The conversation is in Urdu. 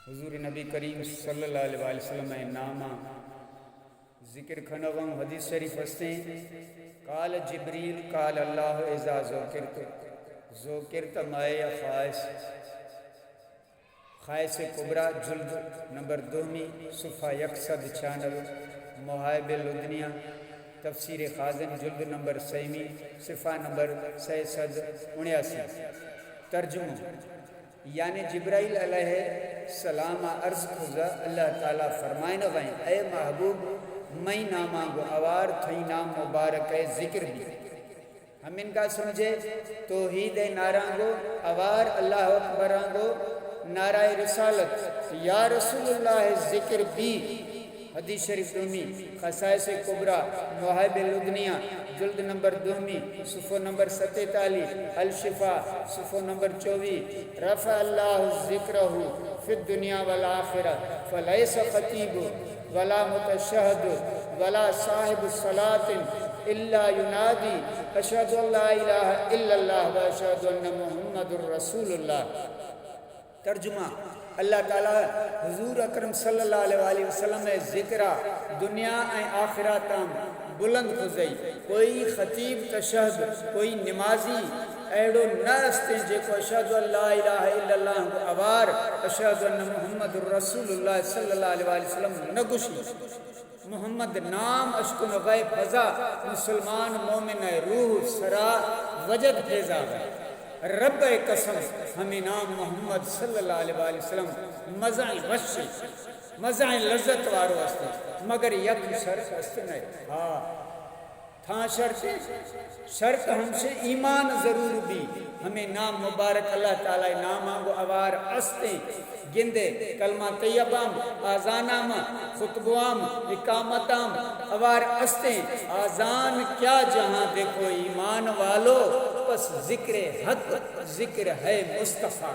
حضور نبی کریم صلی اللہ علیہ وسلم نامہ ذکر کھنوم حدیث شریف ہستیں قال جبریل قال اللہ اذا ذکرت مائے خائص کبریٰ جلد نمبر 2 صفحہ 196 محائب لدنیہ تفسیر خازن جلد نمبر 3 صفحہ نمبر 679 ترجمہ یعنی جبرائیل علیہ السلام عرض کھزا اللہ تعالیٰ فرمائن وائیں اے محبوب میں نامہ گو اوار تھئی نام مبارک ذکر بھی ہم ان کا سمجھے توحید ناران گو اوار اللہ اکبران گو نعرہ رسالت یا رسول اللہ ذکر بھی حدیث شریف 2 خصائص کبریٰ محائب لدنیہ جلد نمبر 2 صفحہ نمبر 47 الشفا صفحہ نمبر 24 رفع اللہ ذکرہ فی الدنیا والآخرہ فلیس خطیب ولا متشہد ولا صاحب صلاة الا ینادی اشہد ان لا الہ الا اللہ و اشہد ان محمد رسول اللہ۔ ترجمہ اللہ تعالیٰ حضور اکرم صلی اللہ علیہ وسلم ذکرہ دنیا آخرات بلند خزئی کوئی خطیب تشہد کوئی نمازی ایڑو نہ رستے جے کو اشہد ان لا الہ الا اللہ اوار اشہد ان محمد رسول اللہ صلی اللہ علیہ وسلم نگوشی محمد نام اشکن غیب فضا مسلمان مومن روح سرا وجد پھیزا گئے رب قسم ہمیں نام محمد صلی اللہ علیہ وسلم مزائیں وشی مزائیں لذت وارو استے مگر یک شرط استے نہیں ہاں تھا شرط ہم سے ایمان ضرور بھی ہمیں نام مبارک اللہ تعالی نام آنگو اوار استے گندے کلمہ طیبام آزانام خطبوام اقامتام اوار استے آزان کیا جہاں دیکھو ایمان والو بس ذکر حق ذکر ہے مصطفیٰ۔